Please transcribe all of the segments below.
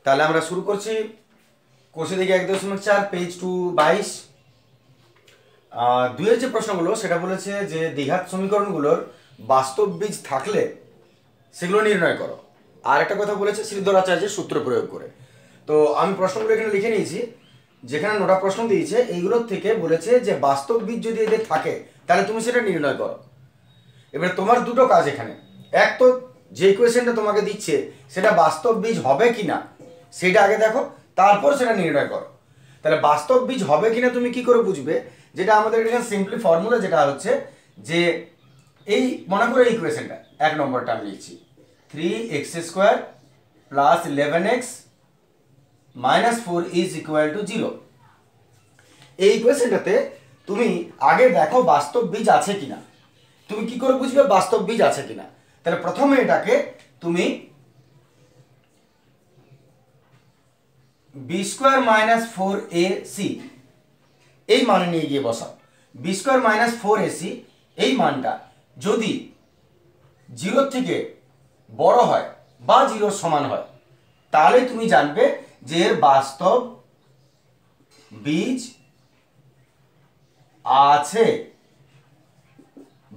তাহলে আমরা শুরু করছি। কোষে দেখি 1.4 পেজ 222। দুইয়ের যে প্রশ্নগুলো সেটা বলেছে যে দ্বিঘাত সমীকরণগুলোর বাস্তব বীজ থাকলে সেগুলো নির্ণয় করো। আর একটা কথা বলেছে শ্রীধরাচার্যের সূত্র প্রয়োগ করে। তো আমি প্রশ্নগুলো এখানে লিখে নিয়েছি, যেখানে 9টা প্রশ্ন দিয়েছে এইগুলোর থেকে বলেছে যে বাস্তব বীজ যদি এদের থাকে তাহলে তুমি সেটা নির্ণয় করো। এবার তোমার দুটো কাজ এখানে, এক তো যে ইকুয়েশনটা তোমাকে দিচ্ছে সেটা বাস্তব বীজ হবে কি না সেটা আগে দেখো, তারপর সেটা নির্ণয় করো। তাহলে বাস্তব বীজ হবে কিনা তুমি কি করে বুঝবে? যেটা আমাদের এখানে সিম্পলি ফর্মুলা যেটা হচ্ছে যে এই মনে করো এই ইকুয়েশনটা 1 নম্বরটা আমি লিখছি 3x² plus 11x minus 4 is equal to 0। এই ইকুয়েশনটাতে তুমি আগে দেখো বাস্তব বীজ আছে কিনা। তুমি কি করে বুঝবে বাস্তব বীজ আছে কিনা? তাহলে প্রথমে এটাকে তুমি b² মাইনাস 4ac এই মানে নিয়ে গিয়ে বসাও। b² মাইনাস 4ac এই মানটা যদি 0 থেকে বড় হয় বা 0 সমান হয় তাহলে তুমি জানবে যে এর বাস্তব বীজ আছে।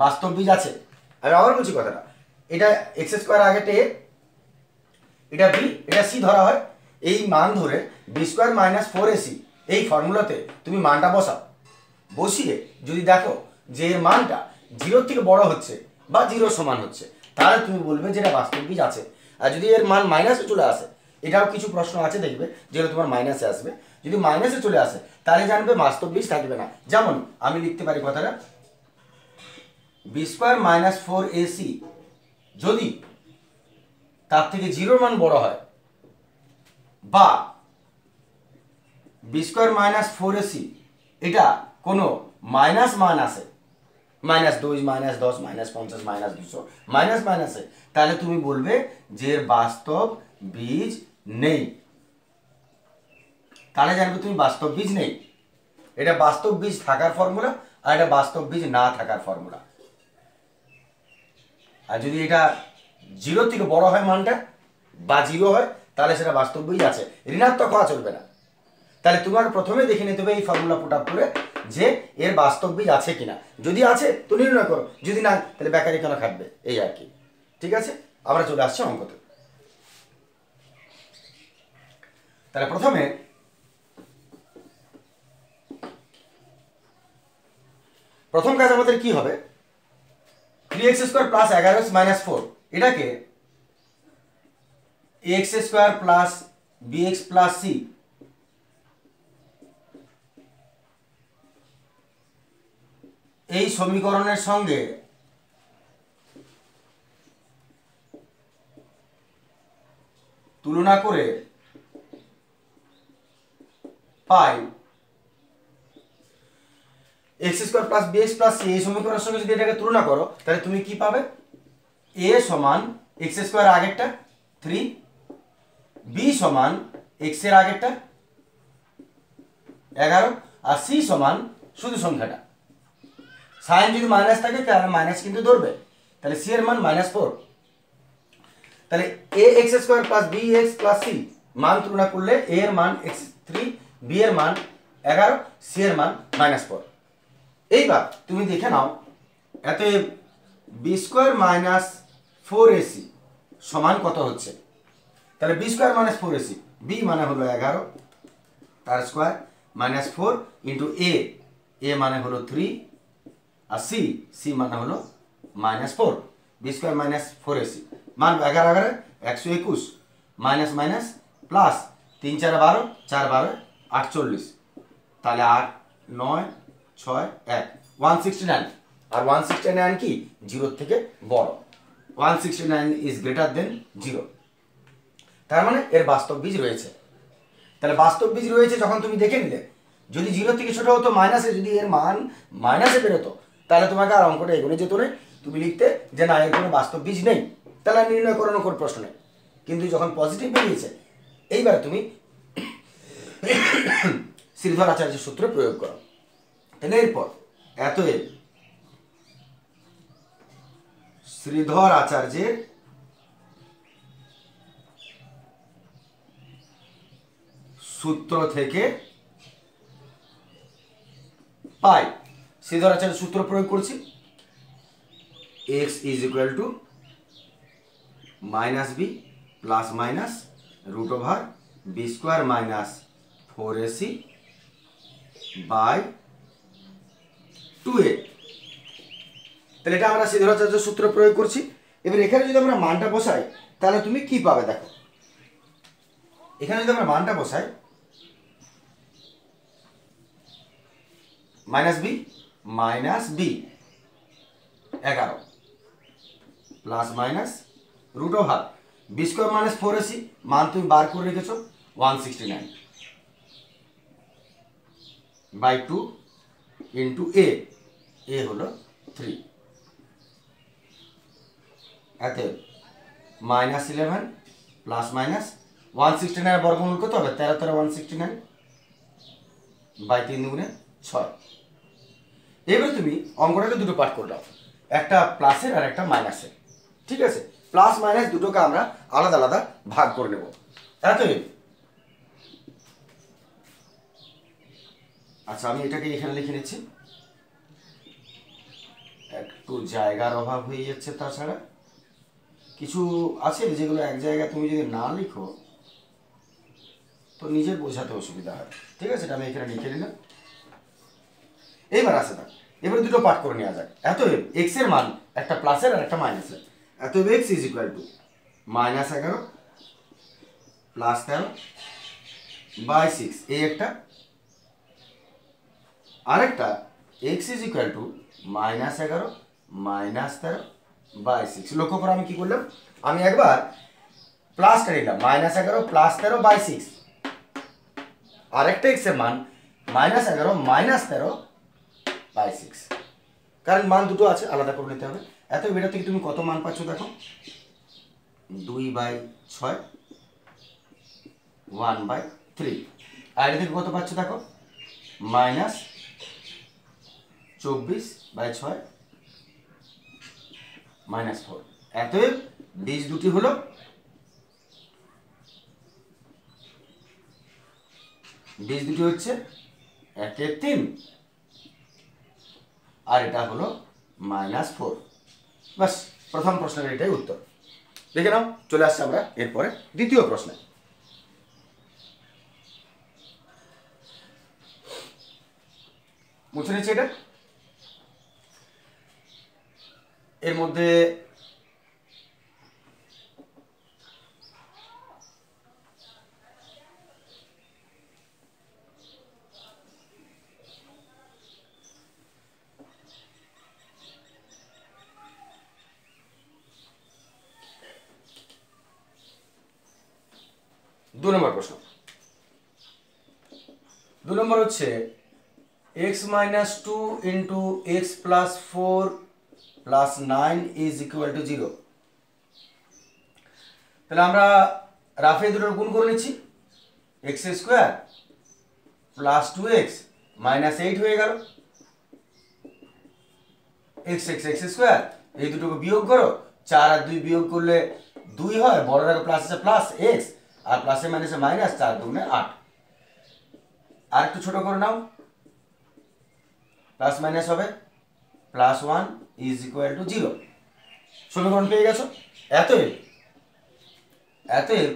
বাস্তব বীজ আছে। আমি আবার বলছি কথাটা, এটা x² আগেটা a, এটা b, এটা c ধরা হয়। এই মান ধরে b² মাইনাস 4ac এই ফর্মুলাতে তুমি মানটা বসাও। বসিয়ে যদি দেখো যে এর মানটা 0 থেকে বড় হচ্ছে বা 0 সমান হচ্ছে তাহলে তুমি বলবে যে এটা বাস্তব বীজ আছে। আর যদি এর মান মাইনাসে চলে আসে, এটাও কিছু প্রশ্ন আছে দেখবে যেগুলো তোমার মাইনাসে আসবে, যদি মাইনাসে চলে আসে তাহলে জানবে বাস্তব বীজ থাকবে না। যেমন আমি লিখতে পারি কথাটা b² মাইনাস 4ac যদি তার থেকে 0 মান বড় হয় বা b² মাইনাস 4ac এটা কোনো মাইনাস মান আসে, -2 -10 -50 -200 মাইনাস মাইনাসে, তাহলে তুমি বলবে যে এর বাস্তব বীজ নেই। তাহলে জানবে তুমি বাস্তব বীজ নেই। এটা বাস্তব বীজ থাকার ফর্মুলা আর এটা বাস্তব বীজ না থাকার ফর্মুলা। আর যদি এটা 0 থেকে বড় হয় মানটা বা 0 হয় তাহলে সেটা বাস্তব বীজ আছে, ঋণাত্মক হওয়া চলবে না। তাহলে তোমার প্রথমে দেখে নিতে হবে এই ফর্মুলা পুট আপ করে যে এর বাস্তব বীজ আছে কিনা। যদি আছে তো নির্ণয় করো, যদি না তাহলে বেকারি কেন খাটবে, এই আর কি। ঠিক আছে, আমরা চলে আসছি অঙ্কতে। তাহলে প্রথমে প্রথম কাজ আমাদের কি হবে, 3x² প্লাস 11x মাইনাস 4 এটাকে ax² plus bx plus c এই সমীকরণের সঙ্গে তুলনা করে পাই x² plus bx plus c এই সমীকরণের সঙ্গে যদি এটাকে তুলনা করো তাহলে তুমি কি পাবে? a সমান x² আগেরটা 3, b সমান x এর আগেরটা 11 আর c সমান শুধু সংখ্যাটা। সাইন যদি মাইনাস থাকে তাহলে মাইনাস কিন্তু ধরবে, তাহলে c এর মান -4। তাহলে ax² plus bx plus c মান তুলনা করলে a এর মান x3, b এর মান 11, c এর মান -4। এইবার তুমি দেখে নাও এতে b² মাইনাস 4ac সমান কত হচ্ছে। তাহলে b² মাইনাস 4ac, b মানে হলো 11 তার স্কোয়ার মাইনাস 4 ইন্টু a মানে হলো 3 আর c মানে হলো -4, b² মাইনাস 4ac মান 11 11 121 মাইনাস মাইনাস প্লাস 3 4 12 4 12 48, তাহলে 8 9 6 1 169। আর 169 কি 0 থেকে বড়, 169 ইজ গ্রেটার দেন 0। তার মানে এর বাস্তব বীজ রয়েছে। তাহলে বাস্তব বীজ রয়েছে যখন তুমি দেখে নিলে, যদি 0 থেকে ছোট হতো মাইনাসে, যদি এর মান মাইনাসে বেরোতো তাহলে তোমাকে আর অঙ্কটা এগোনে যেত না, তুমি লিখতে যে না এর কোনো বাস্তব বীজ নেই, তাহলে নির্ণয় করানো কোনো প্রশ্ন নেই। কিন্তু যখন পজিটিভ বেরিয়েছে এইবার তুমি শ্রীধর আচার্যের সূত্র প্রয়োগ করো। তাহলে এরপর এতএব শ্রীধর আচার্যের সূত্র থেকে পাই। শ্রীধর আচার্যের সূত্র প্রয়োগ করছি, x is equal to minus B plus minus root over B square minus 4ac by 2a। তাহলে এটা আমরা শ্রীধর আচার্যের সূত্র প্রয়োগ করছি। এবার এখানে যদি আমরা মানটা বসাই তাহলে তুমি কি পাবে দেখো, এখানে যদি আমরা মানটা বসাই minus B 11 plus minus root over B square minus 4ac, মান তুমি বার করে রেখেছো 169 বাই 2 ইন্টু এ হলো 3, এতে মাইনাস 11 প্লাস মাইনাস 169 বর্গমূল কত হবে, 13 13 169 বাই 3 দুগুণে 6। এবারে তুমি অঙ্কটাকে দুটো পার্ট করে দাও, একটা প্লাসের আর একটা মাইনাসের। ঠিক আছে, প্লাস মাইনাস দুটোকে আমরা আলাদা আলাদা ভাগ করে নেব। এতই, আচ্ছা আমি এটাকে এখানে লিখে নিচ্ছি, একটু জায়গার অভাব হয়ে যাচ্ছে, তাছাড়া কিছু আছে যেগুলো এক জায়গায় তুমি যদি না লিখো তো নিজের বোঝাতে অসুবিধা হয়। ঠিক আছে, এটা আমি এখানে লিখে নিলাম। এইবার আসে না, এবার দুটো পার্ট করে নেওয়া যাক। এতএব এক্স এর মান একটা প্লাসের আর একটা মাইনাসের। এতএব x is equal to minus 11 plus 13 by 6, এই একটা, আরেকটা x is equal to minus 11 minus 13 by 6। লক্ষ্য করে আমি কি করলাম, আমি একবার প্লাসটা নিলাম মাইনাস 11 প্লাস 13 বাই 6, আরেকটা এক্স এর মান মাইনাস 11 মাইনাস 13 বাই 6, কারণ মান দুটো আছে, আলাদা করে নিতে হবে। এত এটা থেকে তুমি কত মান পাচ্ছ দেখো, 2/6 1/3, আর এটা থেকে কত পাচ্ছ দেখো, মাইনাস 24/6 মাইনাস 4। এতএব বীজ দুটি হলো হচ্ছে 1/3 আর এটা হলো -4। বাস, প্রথম প্রশ্নের এটাই উত্তর। দেখে নাও, চলে আসছে আমরা এরপরে দ্বিতীয় প্রশ্নে। মুছে নিচ্ছি এটা। এর মধ্যে দু নম্বর প্রশ্ন। দু নম্বর হচ্ছে x minus 2 into x plus 4 plus 9 is equal to 0। তাহলে আমরা রাফে দুটোর গুণ করে নিচ্ছি, x square plus 2x minus 8 হয়ে গেল, এক্স এক্স এক্স স্কোয়ার, এই দুটোকে বিয়োগ করো, 4 আর 2 বিয়োগ করলে 2 হয়, বড় আগে প্লাস আছে প্লাস এক্স আর প্লাসে মাইনাসে মাইনাস, 4 দুগুণে 8। আর একটু ছোট করে নাও, প্লাস মাইনাস হবে প্লাস 1 ইজ ইকুয়াল টু 0। সমীকরণ পেয়ে গেছো। এতএব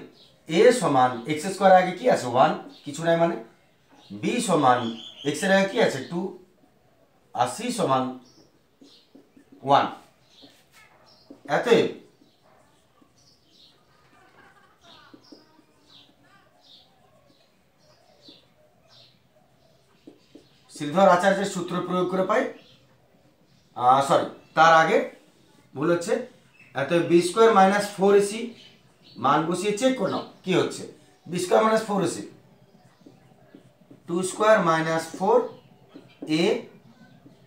এ সমান এক্স স্কোয়ার আগে কি আছে 1, কিছু নাই মানে, বি সমান এক্স এর আগে কি আছে 2 আর সি সমান 1। এতএব শ্রীধর আচার্যের সূত্র প্রয়োগ করে পাই, সরি তার আগে ভুল হচ্ছে, এত বি স্কোয়ার মাইনাস 4ac মান বসিয়ে চেক করে নাও কি হচ্ছে, B square minus 4ac 2 square minus 4ac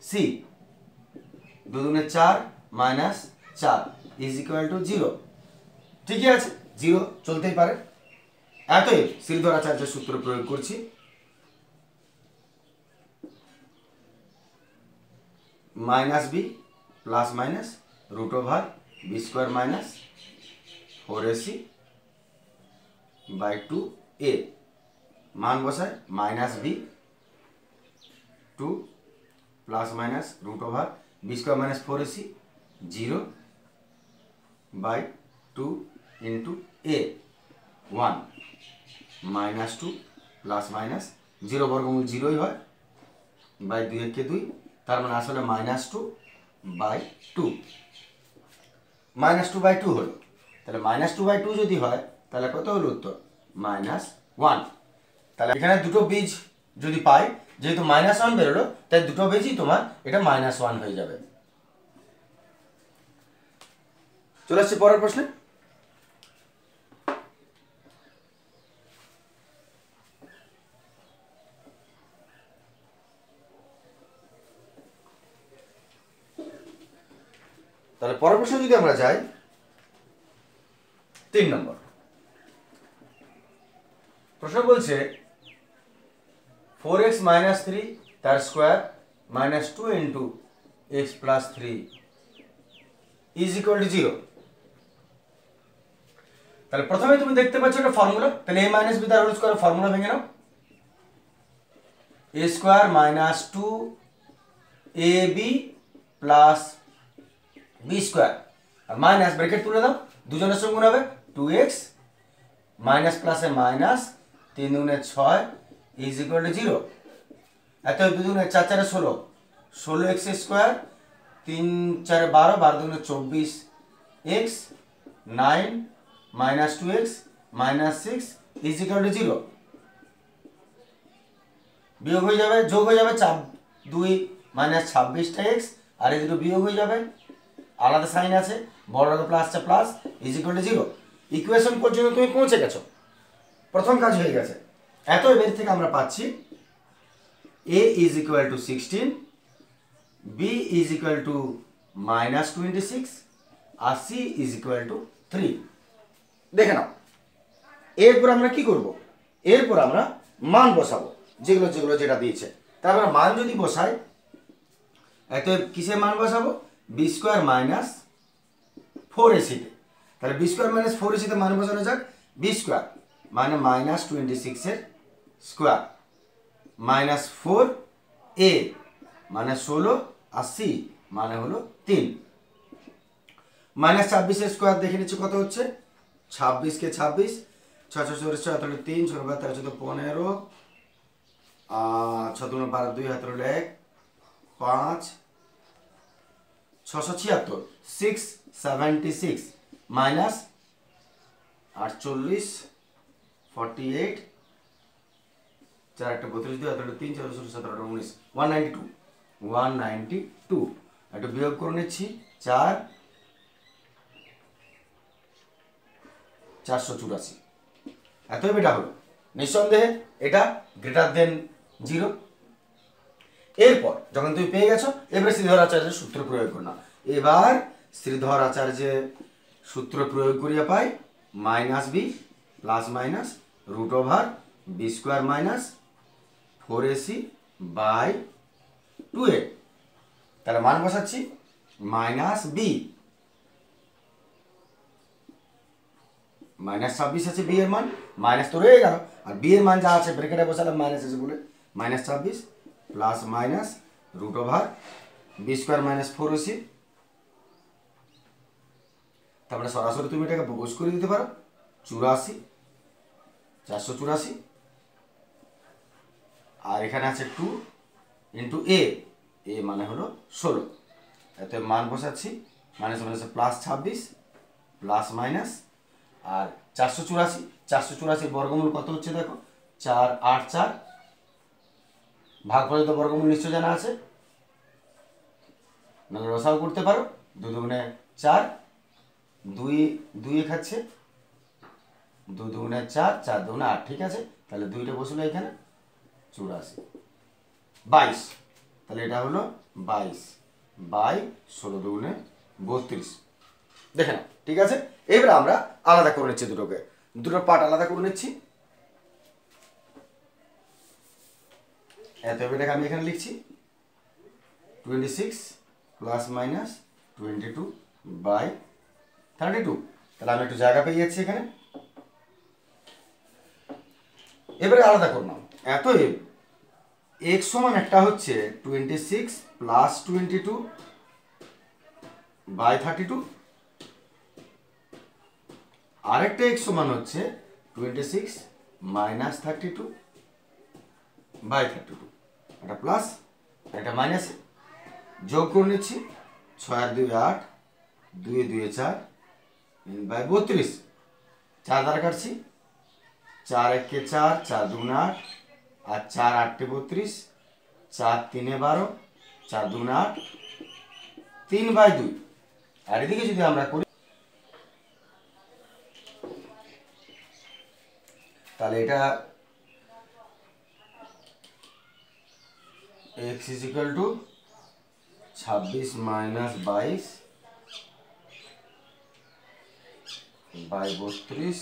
2 দুগুণে 4 মাইনাস 4 ইজ ইকুয়াল টু 0। ঠিকই আছে, 0 চলতেই পারে। এতএব শ্রীধর আচার্যের সূত্র প্রয়োগ করছি, minus B plus minus root over B square minus 4ac by 2a মান বসায় minus B two plus minus root over B square minus 4ac 0 by 2 into A 1 minus 2 plus minus 0 বর্গমূল 0ই হয় বাই 2 একে 2, তার মানে আসলে মাইনাস 2 বাই 2, মাইনাস 2 বাই 2 হলো। তাহলে মাইনাস 2 বাই 2 যদি হয় তাহলে কত হলো উত্তর? মাইনাস 1। তাহলে এখানে দুটো বীজ যদি পাই, যেহেতু মাইনাস 1 বেরোলো তাই দুটো বীজই তোমার এটা মাইনাস 1 হয়ে যাবে। চলে আসছে পরের প্রশ্নে। তাহলে পরের প্রশ্ন যদি আমরা যাই 3 নম্বর প্রশ্ন বলছে 4x মাইনাস 3 তার square minus 2 into x plus 3 is equal to 0। তাহলে প্রথমে তুমি দেখতে পাচ্ছ একটা ফর্মুলা, তাহলে a মাইনাস বি তার হোল স্কোয়ার ফর্মুলা ভেঙে নাও। a square minus 2ab plus B square আর মাইনাস ব্র্যাকেট তুলে দাও, দুজনের সঙ্গে গুণ হবে 2x মাইনাস প্লাসে মাইনাস 3 দুগুণে 6 ইজ ইকুয়াল টু 0। এত 2 দুগুণে 4 4 16 16x স্কোয়ার 3 4 12 12 দুগুণে 24x 9 minus 2x minus 6 is equal to 0। বিয়োগ হয়ে যাবে, যোগ হয়ে যাবে 2 মাইনাস 26টা x আর এই দুটো বিয়োগ হয়ে যাবে, আলাদা সাইন আছে, বড় প্লাসটা plus is equal to 0। Equation পর্যন্ত তুমি পৌঁছে গেছো, প্রথম কাজ হয়ে গেছে। এত এর থেকে আমরা পাচ্ছি a is equal to 16, b is equal to minus 26 আর c ইজ ইকুয়াল টু 3। দেখে নাও এরপর আমরা কি করব, এরপর আমরা মান বসাবো যেগুলো যেগুলো যেটা দিয়েছে। তারপর মান যদি বসাই, এত কিসের মান বসাবো? বি স্কোয়ার মাইনাস 4ac তে। তাহলে বি স্কোয়ার মাইনাস 4ac তে মান বসানো যাক। বি স্কোয়ার মানে মাইনাস 26 এর স্কোয়ার মাইনাস 4a মানে 16 আর c মানে হলো 3 মাইনাস 26 এর স্কোয়ার দেখে নিচ্ছি কত হচ্ছে, 26 কে 26 6 6 4 তাহলে 3 6 12 13 14 15 6 2 12 2 হাত হলো 1 5 676 676 মাইনাস 48 48 4 একটা 32 2 হাত হলো 3 4 16 17 19 192 192 একটু বিয়োগ করে নিচ্ছি 4 484। এতই বেটা হলো, নিঃসন্দেহে এটা গ্রেটার দেন 0। এরপর যখন তুমি পেয়ে গেছো, এবারে শ্রীধর আচার্যের সূত্র প্রয়োগ করো না। এবার শ্রীধর আচার্যের সূত্র প্রয়োগ করিয়া পাই minus B plus minus root over B square minus 4ac by 2a। তাহলে মান বসাচ্ছি মাইনাস বি মাইনাস 26 আছে বি এর মান, মাইনাস তো রয়ে গেল আর বি এর মান যা আছে ব্র্যাকেটে বসালাম মাইনাস আছে বলে minus 26 plus minus root over B square minus 4ac। তারপরে সরাসরি তুমি এটাকে বস করে দিতে পারো 84 484 আর এখানে আছে 2 ইন্টু এ মানে হলো 16। এতে মান বসাচ্ছি minus minus plus 26 plus minus আর 484 বর্গমূল কত হচ্ছে দেখো 4 8 4 ভাগ করে তো বর্গমূল নিশ্চয় জানা আছে, নাহলে রসাও করতে পারো। 2 দুগুণে 4 2 2 খাচ্ছে 2 দুগুণে 4 4 দুগুণে 8, ঠিক আছে। তাহলে 2টা বসলো এখানে 84 22, তাহলে এটা হলো 22 বাই 16 দুগুণে 32। দেখে নাও, ঠিক আছে। এবার আমরা আলাদা করে নিচ্ছি, দুটো পার্ট আলাদা করে নিচ্ছি। এত এটাকে আমি এখানে লিখছি 26 প্লাস মাইনাস 22 বাই 32। তাহলে আমি একটু জায়গা পেয়ে যাচ্ছি এখানে। এবারে আলাদা করলাম। এতএব x সমান একটা হচ্ছে 26 প্লাস 22 বাই 32, আরেকটা x সমান হচ্ছে 26 মাইনাস 32 বাই 32, এটা প্লাস এটা মাইনাস, যোগ করে নিচ্ছি। 6 আর 2 8, 2 2 4 বাই 32, 4 দ্বারা কাটছি, 4 1 4, 4 2 8 আর 4 8 32, 4 3 12, 4 2 8, 3 বাই 2। আর এদিকে যদি আমরা করি তাহলে এটা x is equal to 26 minus 22 by 32,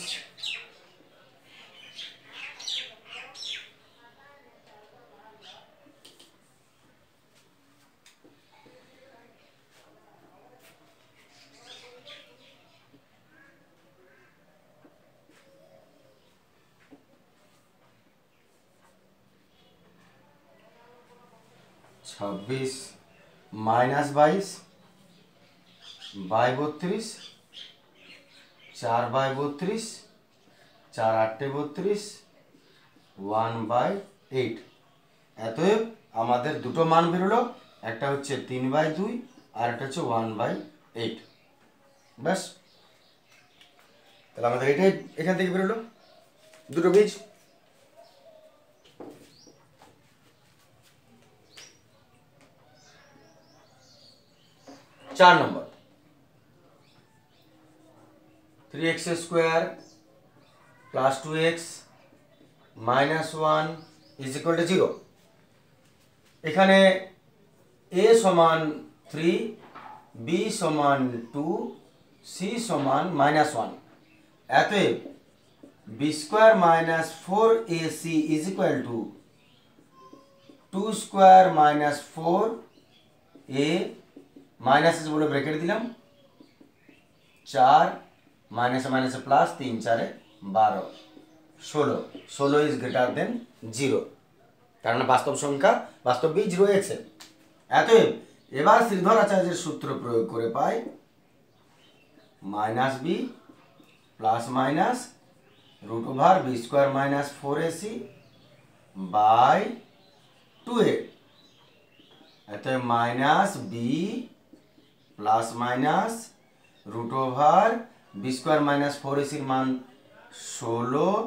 छब्बीस माइनस 22 बाई 32, 4 बाई 32, 4 8 32, 1 বাই 8। এতএব আমাদের দুটো মান বেরোলো, একটা হচ্ছে 3 বাই 2 আর একটা হচ্ছে 1 বাই 8। ব্যাস, তাহলে আমাদের এটাই এখান থেকে বেরোলো দুটো বীজ। 4 নম্বর 3x square plus 2x minus 1 is equal to 0। এখানে a সমান 3, b সমান 2, c সমান মাইনাস 1। অতএব b square minus 4ac is equal to 2 square minus 4a minus বলে ব্রেকেট দিলাম, 4 minus minus plus, 3 4 12, 16, 16 is greater than 0, কারণ বাস্তব সংখ্যা বাস্তব বীজ রয়েছে। অতএব এবার শ্রীধর আচার্যের সূত্র প্রয়োগ করে পাই minus B plus minus root over B square minus 4ac by 2a। অতএব minus B plus minus root over B square minus 4ac মান 16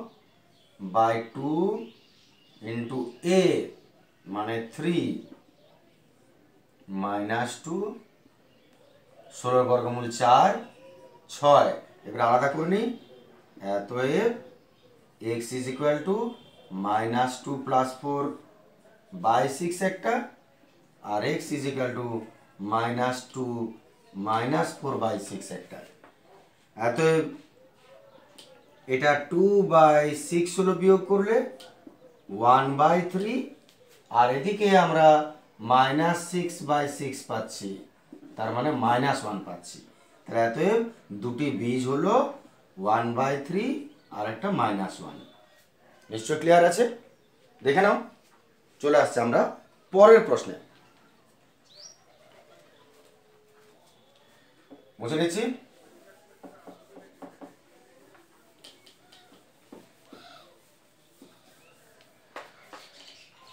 বাই 2 ইন্টু এ মানে 3 মাইনাস 2, 16 বর্গমূল 4 6। এবার আলাদা করে নিই। অতএব x is equal to minus 2 plus 4 by 6 একটা, আর x is equal to minus 2 minus 4 by 6 একটা। অতএব এটা 2 বাই 6 হলো, বিয়োগ করলে 1 বাই 3, আর এদিকে আমরা মাইনাস 6 বাই 6 পাচ্ছি, তার মানে মাইনাস 1 পাচ্ছি। তাহলে অতএব দুটি বীজ হলো 1 বাই 3 আর একটা মাইনাস 1। নিশ্চয় ক্লিয়ার আছে? দেখে নাও। চলে আসছে আমরা পরের প্রশ্নে। বুঝে নিচ্ছি।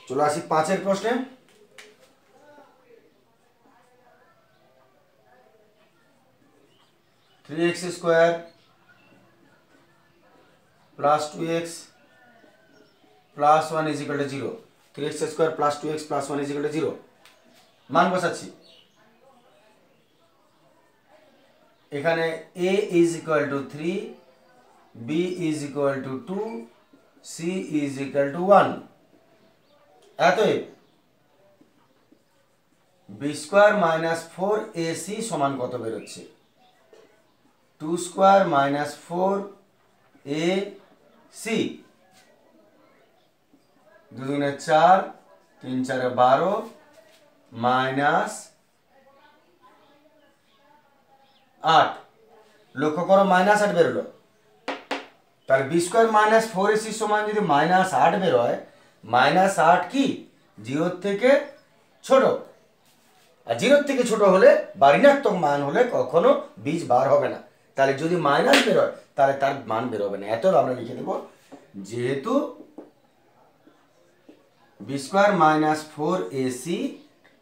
চলে আসি 5-এর প্রশ্নে। Three X square plus 2x plus 1 is equal to 0। 3x square plus 2x plus 1 is equal to 0 মান বসাচ্ছি। এখানে a is equal to 3, b is equal to 2, c is equal to 1। অতএব b স্কয়ার মাইনাস 4ac সমান কত বেরোচ্ছে? 2 square minus 4ac, 2 দুগুণে 4, 3 4 12 minus 8। লক্ষ্য করো মাইনাস 8 বেরোলো। তাহলে B square minus four AC সমান যদি মাইনাস 8 বেরোয়, মাইনাস 8 কি 0 থেকে ছোট, আর 0 থেকে ছোট হলে বা ঋণাত্মক মান হলে কখনো বীজ বার হবে না। তাহলে যদি মাইনাস বেরোয় তাহলে তার মান বেরোবে না। এত আমরা লিখে দেব, যেহেতু B square minus four AC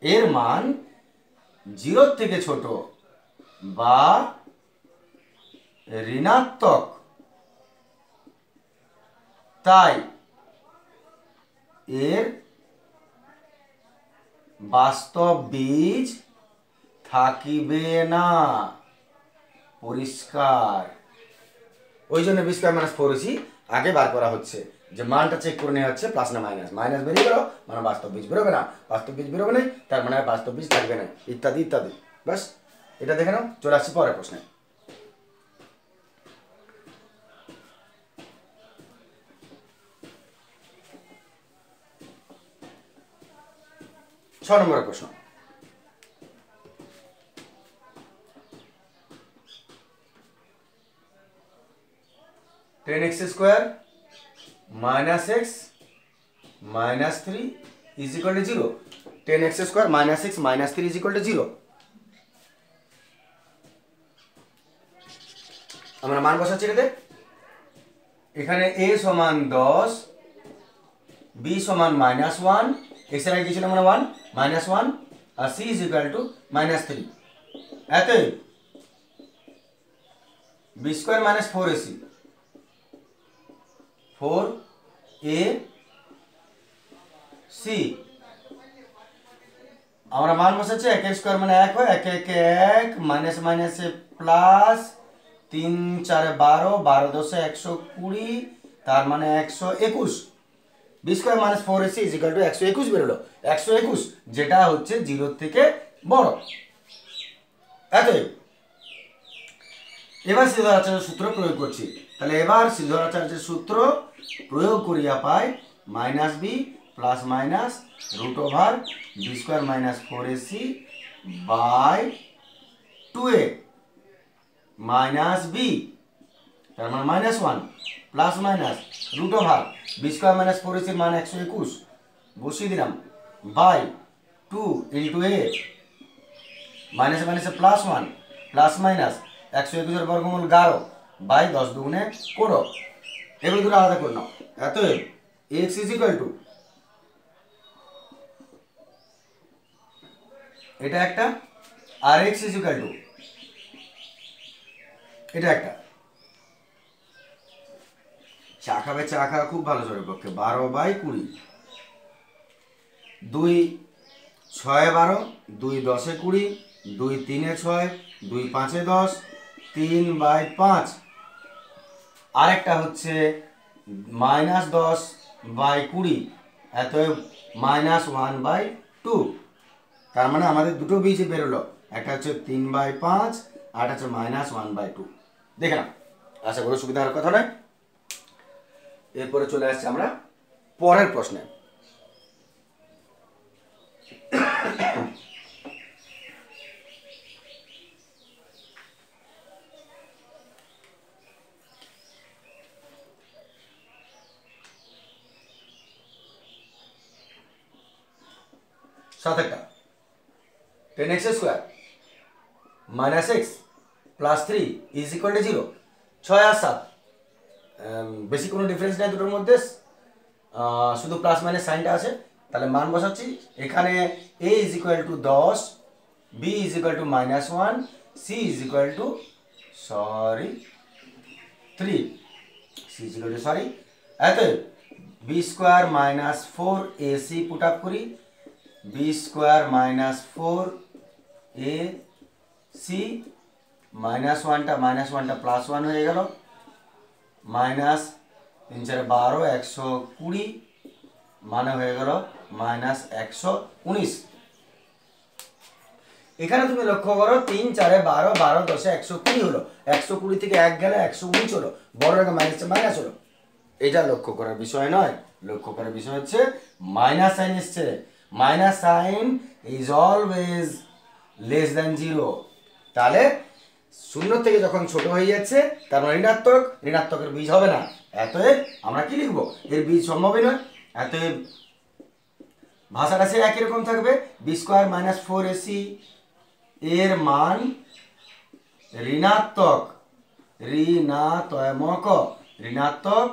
এর মান 0 থেকে ছোট বা ঋণাত্মক, তাই এর বাস্তব বীজ থাকিবে না। পরিষ্কার? ওই জন্য B square minus four AC আগে বার করা হচ্ছে, যে মানটা চেক করে নেওয়া হচ্ছে প্লাস না মাইনাস। মাইনাস বেরিয়ে গেল মানে বাস্তব বীজ বেরোবে না, বাস্তব বীজ বেরোবে না তার মানে বাস্তব বীজ থাকবে না, ইত্যাদি ইত্যাদি। বাস এটা দেখে নাও। চলে আসছি পরের প্রশ্নে। ছ নম্বরের প্রশ্ন। Ten x square minus x minus 3 is equal to 0। 10x square minus x minus 3 is equal to 0। আমরা মান বসাচ্ছি এটাতে। এখানে a সমান 10, b সমান মাইনাস 1, x এর আগে কি ছিল আমরা 1 মাইনাস 1, আর c is equal to minus 3। এত b square minus 4ac 4ac আমরা মান বসাচ্ছি। 1 স্কোয়ার মানে 1 হয়, 1 1 1 মাইনাস মাইনাসে প্লাস, 3 4 12, 12 10 120, তার মানে 121। B square minus 4ac is equal to 121 বেরোলো। 121 যেটা হচ্ছে 0 থেকে বড়। এত এবার সিদ্ধাচার্যের সূত্র প্রয়োগ করছি। তাহলে এবার সিদ্ধাচার্যের সূত্র প্রয়োগ করিয়া পাই minus B plus minus root over B square minus 4ac by 2a minus B, তার মানে minus 1 plus minus root over B square minus 4ac এর মান 121 বসিয়ে দিলাম, বাই 2 ইন্টু a মাইনাস মাইনাসে প্লাস 1 প্লাস মাইনাস 121 এর বর্গমূল 11 বাই 10 দুগুণে 15। এবার দুটো আলাদা করে নাও। এত x ইজ ইকুয়াল টু এটা একটা, আর x ইজ ইকুয়াল টু এটা একটা। চা খাবে, চা খাওয়া খুব ভালো শরীরের পক্ষে। 12 বাই 20, 2 6 12, 2 10 20, 2 3 6, 2 5 10, 3 বাই 5। আরেকটা হচ্ছে মাইনাস 10 বাই 20, এত মাইনাস 1 বাই 2। তার মানে আমাদের দুটো বীজ বেরোলো, একটা হচ্ছে 3 বাই 5 আর একটা হচ্ছে মাইনাস 1 বাই 2। দেখে না, আশা করি সুবিধা হওয়ার কথা নয়। এরপরে চলে আসছে আমরা পরের প্রশ্নে। সাত একটা 10x square minus x plus 3 is equal to 0। 6 আর 7 বেশি কোনো ডিফারেন্স নেই দুটোর মধ্যে, শুধু প্লাস মাইনাস সাইনটা আছে। তাহলে মান বসাচ্ছি এখানে। a is equal to 10, b is equal to minus 1, c is equal to 3, c is equal to এত b square minus 4ac put up করি, b square minus 4ac minus 1টা প্লাস 1 হয়ে গেল, মাইনাস 3 4 12 120 মানে হয়ে গেল মাইনাস 119। এখানে তুমি লক্ষ্য করো 3 4 12 12 10 120 হলো, 120 থেকে 1 গেলে 119 হলো, বড় রেখা মাইনাস মাইনাস হলো। এটা লক্ষ্য করার বিষয় নয়, লক্ষ্য করার বিষয় হচ্ছে মাইনাস সাইন এসছে। Minus sine is always less than 0। তাহলে শূন্য থেকে যখন ছোট হয়ে যাচ্ছে তার মানে ঋণাত্মক, ঋণাত্মকের বীজ হবে না, অতএব আমরা কি লিখবো, এর বীজ সম্ভবই নয়। অতএব ভাষাটা সে একই রকম থাকবে, বি স্কোয়ার মাইনাস 4ac এর মান ঋণাত্মক, ঋণাত্মক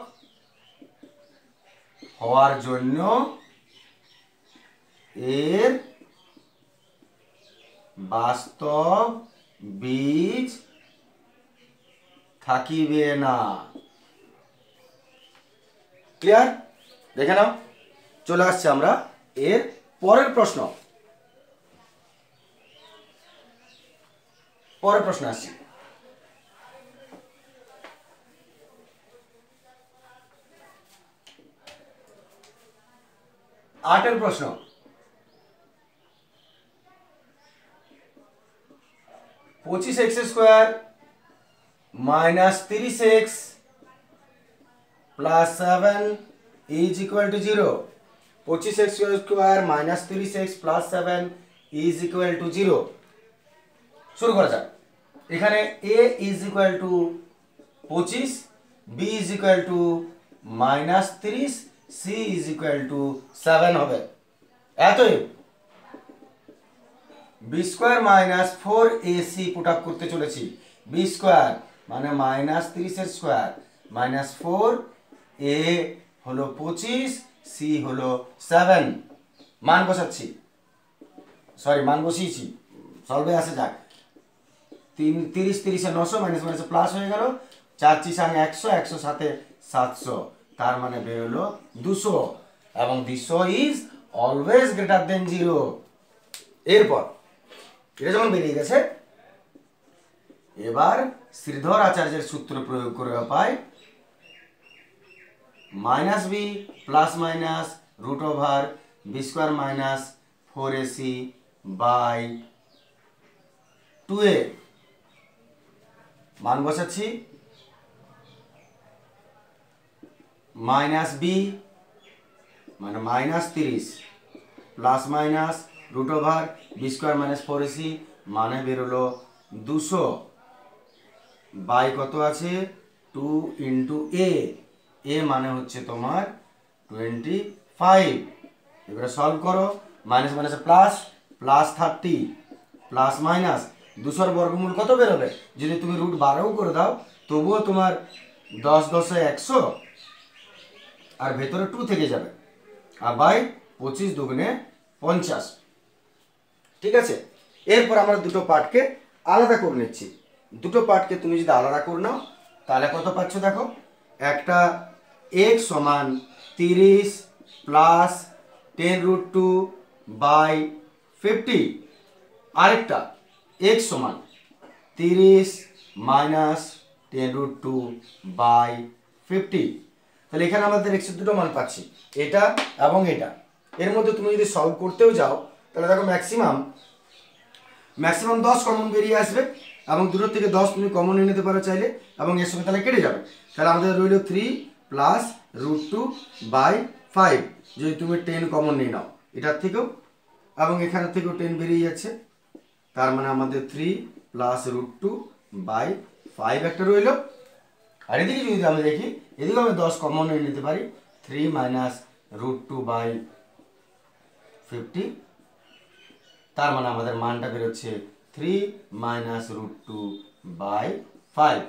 হওয়ার জন্য এর বাস্তব বীজ থাকিবে না। ক্লিয়ার? দেখে নাও, চলে আসছে আমরা এর পরের প্রশ্ন। আসছি। আটের প্রশ্ন, 25x² minus 30x plus 7 is equal to 0। 25x² minus 30x plus 7 is equal to 0। শুরু করা যাক। এখানে a is equal to 25, b is equal to minus 30, c is equal to 7 হবে। এতএব b square minus 4ac put up করতে চলেছি। B square মানে minus 30 square minus 4, a হলো 25, c হলো 7। মান বসাচ্ছি, মান বসিয়েছি, সলভে আসে যাক। 30 30 900 মাইনাস মাইনাস প্লাস হয়ে গেল, 4 3 100, 100 সাথে 700, তার মানে বেরোলো 200, এবং 200 ইজ অলওয়েজ গ্রেটার দেন 0। এরপর এটা যখন বেরিয়ে গেছে, এবার শ্রীধর আচার্যের সূত্র প্রয়োগ করে পাই minus B plus minus root over B square minus 4ac by 2a। মান বসাচ্ছি, মাইনাস বি মানে minus 30 plus minus root over B square minus 4ac মানে বেরোলো 200 বাই কত আছে 2 ইন্টু এ, এ মানে হচ্ছে তোমার 25। এবারে সলভ করো, minus minus plus, plus 30 plus minus 200 বর্গমূল কত বেরোবে, যদি তুমি রুট 12 করে দাও তবুও তোমার 10 10 100 আর ভেতরে 2 থেকে যাবে, আর বাই 25 দুগুণে 50। ঠিক আছে, এরপর আমরা দুটো পার্টকে আলাদা করে নিচ্ছি। দুটো পার্টকে তুমি যদি আলাদা করে নাও তাহলে কত পাচ্ছ দেখো, একটা x সমান 30 প্লাস 10√2 বাই 50, আরেকটা x সমান 30 মাইনাস 10√2 বাই 50। তাহলে এখানে আমাদের x এর দুটো মান পাচ্ছি, এটা এবং এটা। এর মধ্যে তুমি যদি সলভ করতেও যাও তাহলে দেখো ম্যাক্সিমাম 10 কমন বেরিয়ে আসবে, এবং দুটোর থেকে 10 তুমি কমন নিয়ে নিতে পারো চাইলে, এবং এর সঙ্গে তাহলে কেটে যাবে। তাহলে আমাদের রইল 3 প্লাস √2 বাই 5, যদি তুমি 10 কমন নিয়ে নাও এটার থেকেও, এবং এখানের থেকেও 10 বেরিয়ে যাচ্ছে, তার মানে আমাদের 3 প্লাস √2 বাই 5 একটা রইল। আর এদিকে যদি আমরা দেখি, এদিকে আমি 10 কমন নিয়ে নিতে পারি, 3 মাইনাস √2 বাই 50, তার মানে আমাদের মানটা বেরোচ্ছে 3 মাইনাস √2 বাই 5।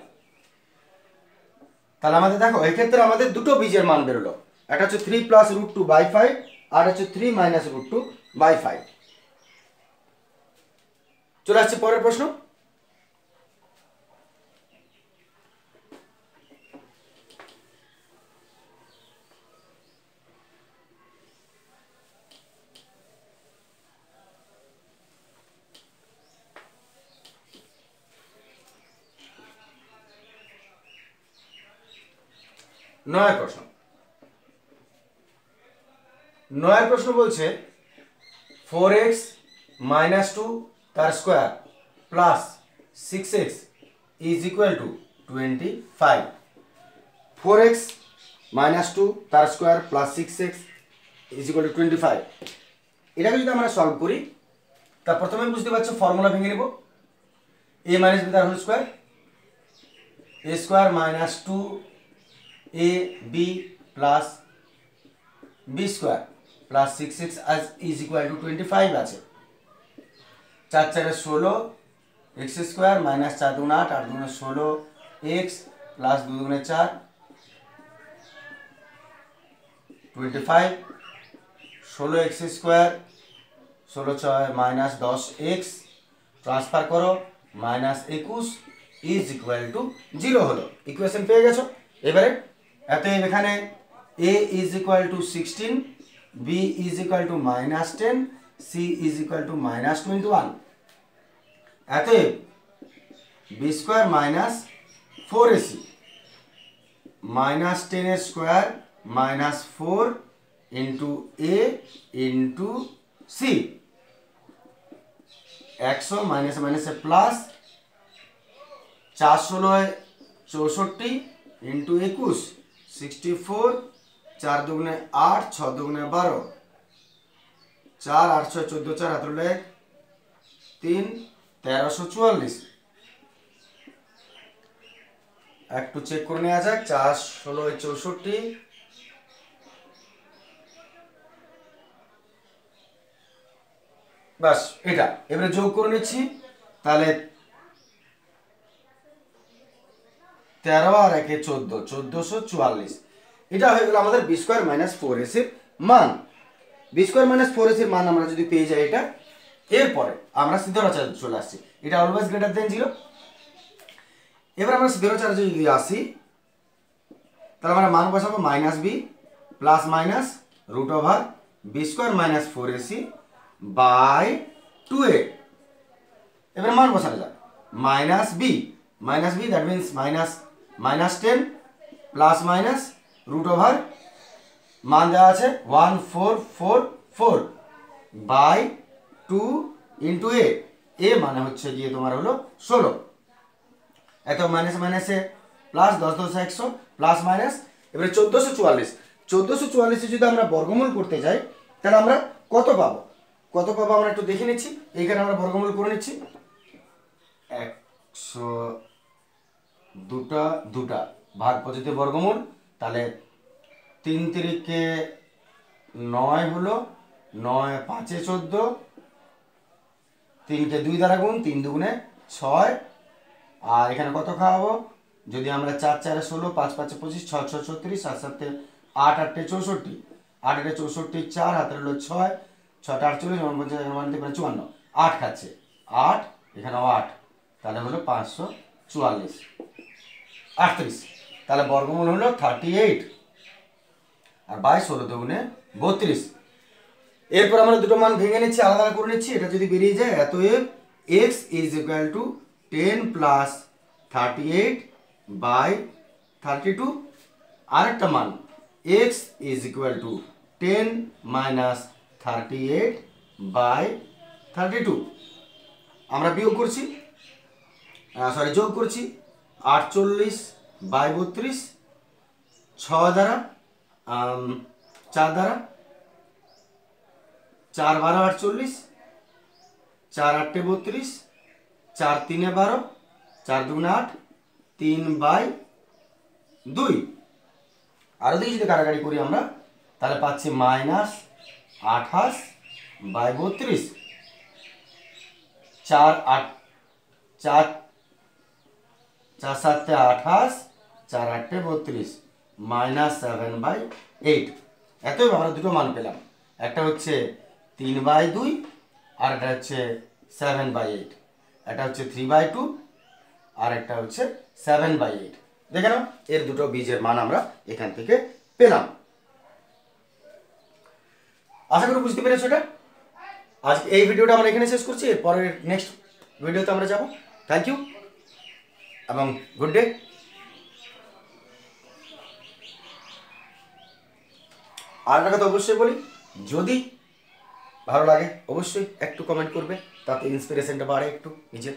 তাহলে আমাদের দেখো এক্ষেত্রে আমাদের দুটো বীজের মান বেরোলো, একটা হচ্ছে 3 প্লাস √2 বাই 5, আর হচ্ছে 3 মাইনাস √2 বাই 5। চলে আসছে পরের প্রশ্ন। নয়ের প্রশ্ন বলছে 4x মাইনাস 2 তার square plus 6x is equal to 25। 4x minus 2 তার square plus 6x is equal to 25। এটাকে যদি আমরা সলভ করি, তা প্রথমে বুঝতে পারছো ফর্মুলা ভেঙে নেব। a minus b তার whole square, a square minus 2ab plus b square plus 6x is equal to 25 আছে। 4 4 16 x square minus 4 2 8 8 2 16 x plus 2 2 4 25 16 x square 16 6 minus 10 x transfer করো মাইনাস 21 ইজ ইকুয়াল টু 0 হলো। Equation পেয়ে গেছো। এবারে অতএব এখানে a is equal to 16, b is equal to minus 10, c is equal to minus 21। অতএব b square minus 4ac minus 10 এর square minus 4 into a into c 100 minus মাইনাসে plus 4 16 64 into 21 64 4 দুগুণে 8 6 দুগুণে 12 4 8 6 14 4 হাত উঠলে 3 1344। একটু চেক করে নেওয়া যাক। 4 16 64 বাস এটা এবারে যোগ করে নিচ্ছি। তাহলে 13 আর 1 14 1444। এটা হয়ে গেল আমাদের b স্কয়ার মাইনাস 4ac এর মান। b স্কয়ার মাইনাস 4ac এর মান আমরা যদি পেয়ে যাই এটা, এরপরে আমরা সিদ্ধরাচার্য চলে আসছি। এটা অলওয়েজ গ্রেটার দেন 0। এবার আমরা সিদ্ধরাচার্য যদি আসি তাহলে আমরা মান বসাবো minus b plus minus root over b square minus 4ac by 2a। এবার মান বসানো যাক minus b that means minus 10 plus minus root over মান দেওয়া আছে 1444 বাই 2 ইন্টু a। a মানে হচ্ছে গিয়ে তোমার হলো 16। এত মাইনাস মাইনাসে প্লাস 10 10 100 প্লাস মাইনাস। এবারে 1444 যদি আমরা বর্গমূল করতে যাই তাহলে আমরা কত পাবো আমরা একটু দেখে নিচ্ছি। এইখানে আমরা বর্গমূল করে নিচ্ছি। 100 দুটা ভাগ পদ্ধতি বর্গমূল, তাহলে 3 3 9 হলো, 9 5 14, 3 কে 2 দ্বারা গুণ, 3 দুগুণে 6। আর এখানে কত খাওয়াবো যদি আমরা 4 4 16 5 5 25 6 6 36 7 7 8 8 64 8 8 64 4 হাতে হলো 6 6 48 54 8 খাচ্ছে 8 এখানে 8 তাহলে হলো 544 38। তাহলে বর্গমূল হলো 38 আর বাই 16 দুগুণে 32। এরপর আমরা দুটো মান ভেঙে নিচ্ছি, আলাদা করে নিচ্ছি। এটা যদি বেরিয়ে যায় অতএব x is equal to 10 plus 38 by 32। আরেকটা মান x is equal to 10 minus 38 by 32। আমরা বিয়োগ করছি, যোগ করছি 48 বাই 32 6 দ্বারা 4 দ্বারা 4 12 48 4 8 32 4 3 12 4 2 8 3 বাই 2। আরো দিকে যদি কাটাকাটি করি আমরা তাহলে পাচ্ছি মাইনাস 28 বাই 32 4 8 4 4 7 28 4 8 32 মাইনাস 7 বাই 8। এতই আমরা দুটো মান পেলাম, একটা হচ্ছে 3 বাই 2 আর একটা হচ্ছে 7 বাই 8। এটা হচ্ছে 3 বাই 2 আর একটা হচ্ছে 7 বাই 8। দেখে নাও এর দুটো বীজের মান আমরা এখান থেকে পেলাম। আশা করি বুঝতে পেরেছো এটা। আজকে এই ভিডিওটা আমরা এখানে শেষ করছি, এরপরের নেক্সট ভিডিওতে আমরা যাব। থ্যাংক ইউ এবং গুড ডে। আর একটা কথা অবশ্যই বলি, যদি ভালো লাগে অবশ্যই একটু কমেন্ট করবে, তাতে ইন্সপিরেশনটা বাড়ে একটু নিজের।